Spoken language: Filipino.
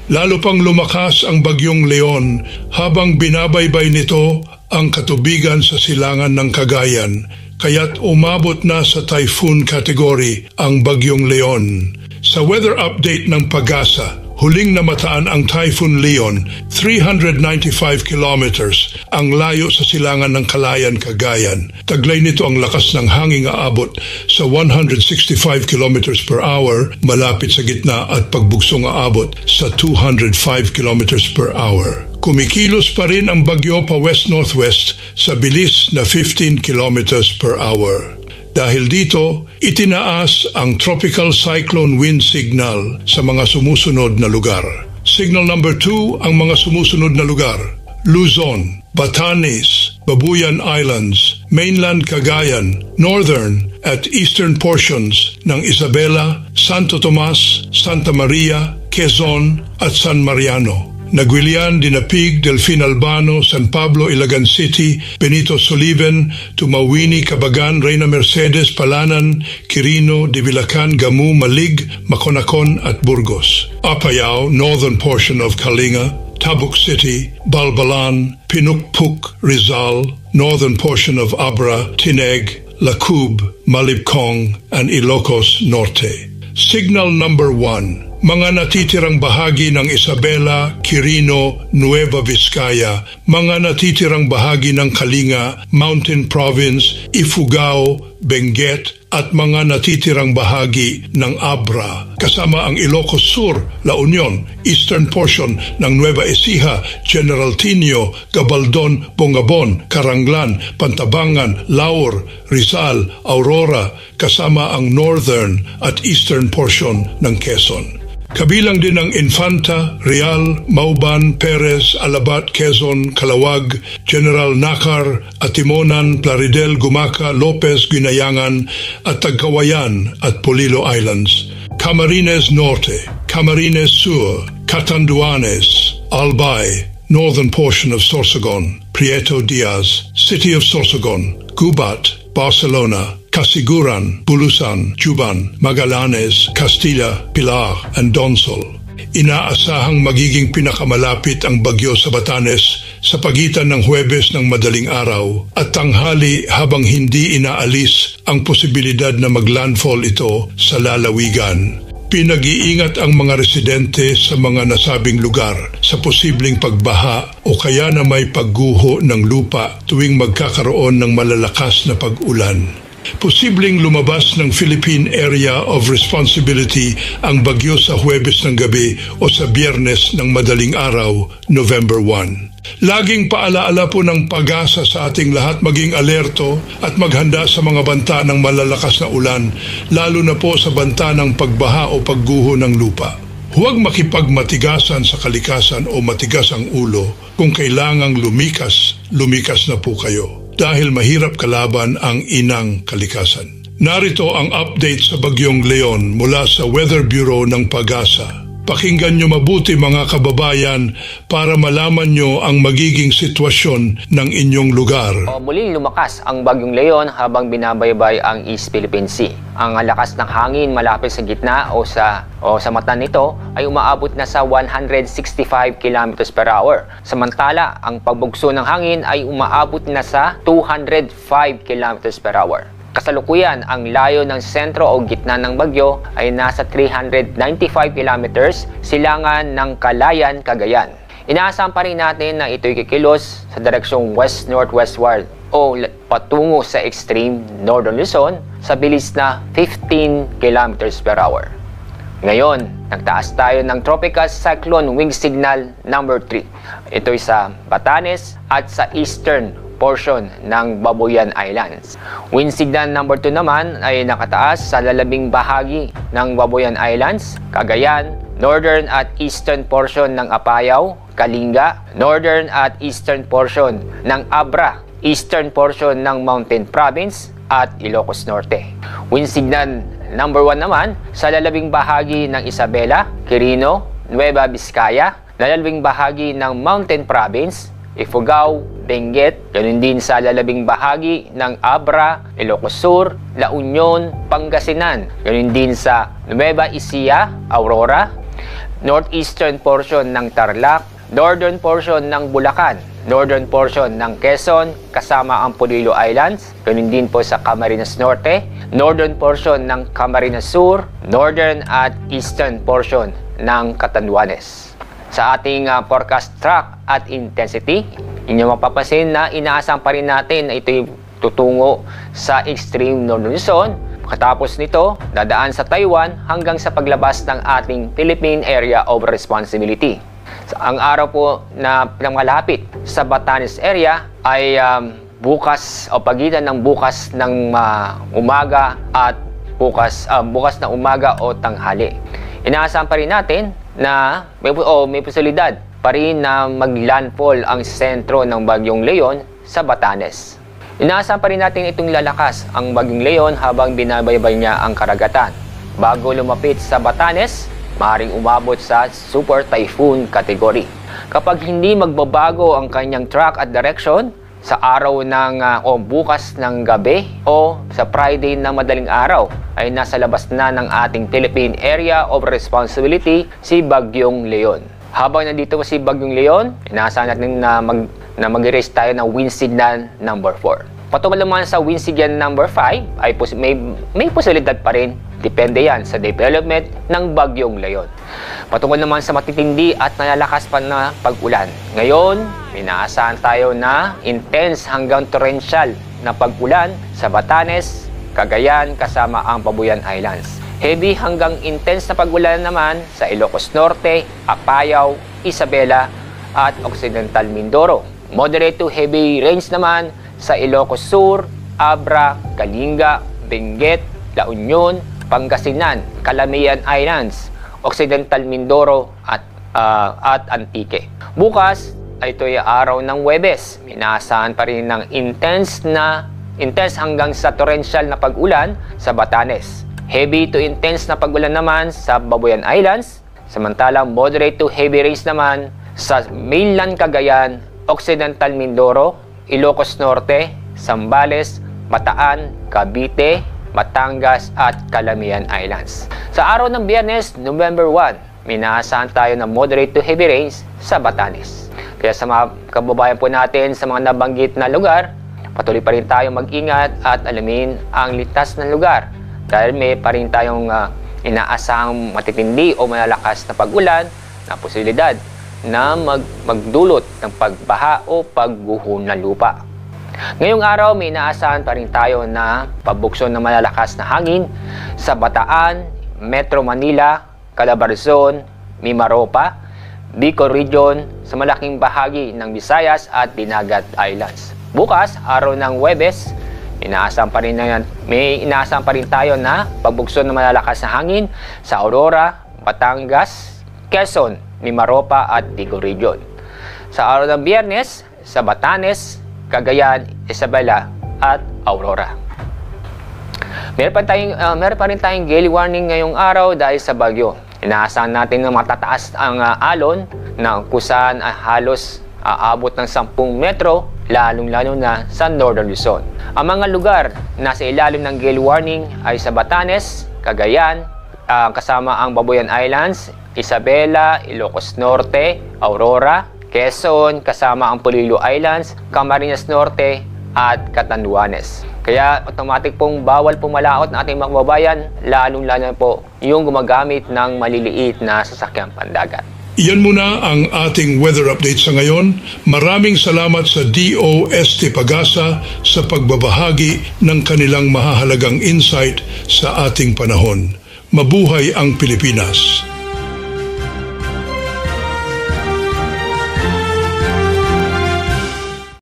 Lalo pang lumakas ang bagyong Leon habang binabaybay nito ang katubigan sa silangan ng Cagayan, kaya't umabot na sa typhoon category ang bagyong Leon. Sa weather update ng Pagasa, huling namataan ang Typhoon Leon, 395 kilometers ang layo sa silangan ng Calayan, Cagayan. Taglay nito ang lakas ng hangin aabot sa 165 kilometers per hour malapit sa gitna at pagbugsong aabot sa 205 kilometers per hour. Kumikilos pa rin ang bagyo pa west-northwest sa bilis na 15 kilometers per hour. Dahil dito, itinaas ang tropical cyclone wind signal sa mga sumusunod na lugar. Signal number 2 ang mga sumusunod na lugar: Luzon, Batanes, Babuyan Islands, mainland Cagayan, northern at eastern portions ng Isabela, Santo Tomas, Santa Maria, Quezon at San Mariano. Nagwilian, Dinapig, Delfin Albano, San Pablo, Ilagan City, Benito Soliven, Tumawini, Cabagan, Reina Mercedes, Palanan, Quirino, Divilacan, Gamu, Malig, Maconacon at Burgos. Apayao, northern portion of Kalinga, Tabuk City, Balbalan, Pinukpuk, Rizal, northern portion of Abra, Tineg, Lacub, Malibcong, and Ilocos Norte. Signal number 1. Mga natitirang bahagi ng Isabela, Quirino, Nueva Vizcaya, mga natitirang bahagi ng Kalinga, Mountain Province, Ifugao, Benguet, at mga natitirang bahagi ng Abra, kasama ang Ilocos Sur, La Union, eastern portion ng Nueva Ecija, General Tinio, Gabaldon, Bongabon, Caranglan, Pantabangan, Laur, Rizal, Aurora, kasama ang northern at eastern portion ng Quezon. Kabilang din ang Infanta, Real, Mauban, Perez, Alabat, Quezon, Calawag, General Nakar, Atimonan, Plaridel, Gumaca, Lopez, Guinayangan at Tagkawayan at Polillo Islands. Camarines Norte, Camarines Sur, Catanduanes, Albay, northern portion of Sorsogon, Prieto Diaz, City of Sorsogon, Gubat, Barcelona, Casiguran, Bulusan, Juban, Magallanes, Castilla, Pilar, and Donsol. Inaasahang magiging pinakamalapit ang bagyo sa Batanes sa pagitan ng Huwebes ng madaling araw at tanghali habang hindi inaalis ang posibilidad na maglandfall ito sa lalawigan. Pinag-iingat ang mga residente sa mga nasabing lugar sa posibleng pagbaha o kaya na may pagguho ng lupa tuwing magkakaroon ng malalakas na pag-ulan. Posibleng lumabas ng Philippine Area of Responsibility ang bagyo sa Huwebes ng gabi o sa Biyernes ng madaling araw, November 1. Laging paalaala po ng Pagasa sa ating lahat maging alerto at maghanda sa mga banta ng malalakas na ulan, lalo na po sa banta ng pagbaha o pagguho ng lupa. Huwag makipagmatigasan sa kalikasan o matigas ang ulo. Kung kailangang lumikas na po kayo. Dahil mahirap kalaban ang inang kalikasan. Narito ang update sa bagyong Leon mula sa Weather Bureau ng Pagasa. Pakinggan nyo mabuti mga kababayan para malaman nyo ang magiging sitwasyon ng inyong lugar. Muling lumakas ang bagyong Leon habang binabaybay ang East Philippine Sea. Ang lakas ng hangin malapit sa gitna o sa mata nito ay umaabot na sa 165 km per hour. Samantala, ang pagbugso ng hangin ay umaabot na sa 205 km per hour. Kasalukuyan, ang layo ng sentro o gitna ng bagyo ay nasa 395 kilometers silangan ng Calayan, Cagayan. Inaasahan pa rin natin na ito'y kikilos sa direksyong west-northwestward o patungo sa extreme northern Luzon sa bilis na 15 kilometers per hour. Ngayon, nagtaas tayo ng Tropical Cyclone Wind Signal number 3. Ito'y sa Batanes at sa eastern portion ng Babuyan Islands. Wind signal number 2 naman ay nakataas sa lalabing bahagi ng Babuyan Islands, Cagayan, northern at eastern portion ng Apayao, Kalinga, northern at eastern portion ng Abra, eastern portion ng Mountain Province at Ilocos Norte. Wind signal number 1 naman sa lalabing bahagi ng Isabela, Quirino, Nueva Vizcaya, lalabing bahagi ng Mountain Province, Ifugao, Benguet, ganun din sa lalabing bahagi ng Abra, Ilocos Sur, La Union, Pangasinan, ganun din sa Nueva Ecija, Aurora, northeastern portion ng Tarlac, northern portion ng Bulacan, northern portion ng Quezon kasama ang Polillo Islands, ganun din po sa Camarines Norte, northern portion ng Camarines Sur, northern at eastern portion ng Catanduanes. Sa ating forecast track at intensity, inyo mapapansin na inaasahan pa rin natin na ito'y tutungo sa extreme northern Luzon. Katapos nito, dadaan sa Taiwan hanggang sa paglabas ng ating Philippine Area of Responsibility. Ang araw po na pinangalapit sa Batanes area ay bukas o pagitan ng bukas ng umaga at bukas ng umaga o tanghali. Inaasahan pa rin natin na may posibilidad pa rin na maglandfall ang sentro ng Bagyong Leon sa Batanes. Inaasahan pa rin natin itong lalakas ang Bagyong Leon habang binabaybay niya ang karagatan. Bago lumapit sa Batanes, maaaring umabot sa Super Typhoon category. Kapag hindi magbabago ang kanyang track at direction, sa araw ng o bukas ng gabi o sa Friday ng madaling araw ay nasa labas na ng ating Philippine Area of Responsibility si Bagyong Leon. Habang nandito si Bagyong Leon, inaasahan natin na mag-erase tayo ng wind signal number 4. Patungkol naman sa wind signal number 5 ay may posibilidad pa rin. Depende yan sa development ng Bagyong Leon. Patungkol naman sa matitindi at nalalakas pa na pag-ulan. Ngayon, inaasahan tayo na intense hanggang torrential na pag-ulan sa Batanes, Cagayan kasama ang Babuyan Islands. Heavy hanggang intense na pag-ulan naman sa Ilocos Norte, Apayao, Isabela at Occidental Mindoro. Moderate to heavy rains naman sa Ilocos Sur, Abra, Kalinga, Benguet, La Union, Pangasinan, Calamian Islands, Occidental Mindoro at Antique. Bukas ay ito'y araw ng Huwebes. Inaasahan pa rin ng intense hanggang sa torrential na pag-ulan sa Batanes. Heavy to intense na pag-ulan naman sa Babuyan Islands. Samantalang moderate to heavy rains naman sa mainland Cagayan, Occidental Mindoro, Ilocos Norte, Zambales, Bataan, Cavite, Batangas at Calamian Islands. Sa araw ng Biyernes, November 1, minaasahan tayo ng moderate to heavy rains sa Batanes. Kaya sa mga kababayan po natin sa mga nabanggit na lugar, patuloy pa rin tayong mag-ingat at alamin ang ligtas na lugar dahil may pa rin tayong inaasahang matitindi o malalakas na pag-ulan na posibilidad na magdulot ng pagbaha o pagguho ng lupa. Ngayong araw, may inaasahan pa rin tayo na pagbukson ng malalakas na hangin sa Bataan, Metro Manila, Calabarzon, Mimaropa, Bicol Region, sa malaking bahagi ng Visayas at Dinagat Islands. Bukas, araw ng Huwebes, may inaasahan pa rin tayo na pagbukson ng malalakas na hangin sa Aurora, Batangas, Quezon, Mimaropa at Bicol Region. Sa araw ng Biyernes, sa Batanes, Cagayan, Isabela at Aurora. Meron pa rin tayong gale warning ngayong araw dahil sa bagyo. Inaasahan natin na matataas ang alon na kusaan halos aabot ng 10 metro, lalong-lalo na sa Northern Luzon. Ang mga lugar na sa ilalim ng gale warning ay sa Batanes, Cagayan, kasama ang Babuyan Islands, Isabela, Ilocos Norte, Aurora, Quezon, kasama ang Polillo Islands, Camarines Norte at Catanduanes. Kaya automatic pong bawal pumalaot ng ating mga kababayan, lalong-lalo po yung gumagamit ng maliliit na sasakyang pandagat. Iyan muna ang ating weather update sa ngayon. Maraming salamat sa DOST Pagasa sa pagbabahagi ng kanilang mahahalagang insight sa ating panahon. Mabuhay ang Pilipinas!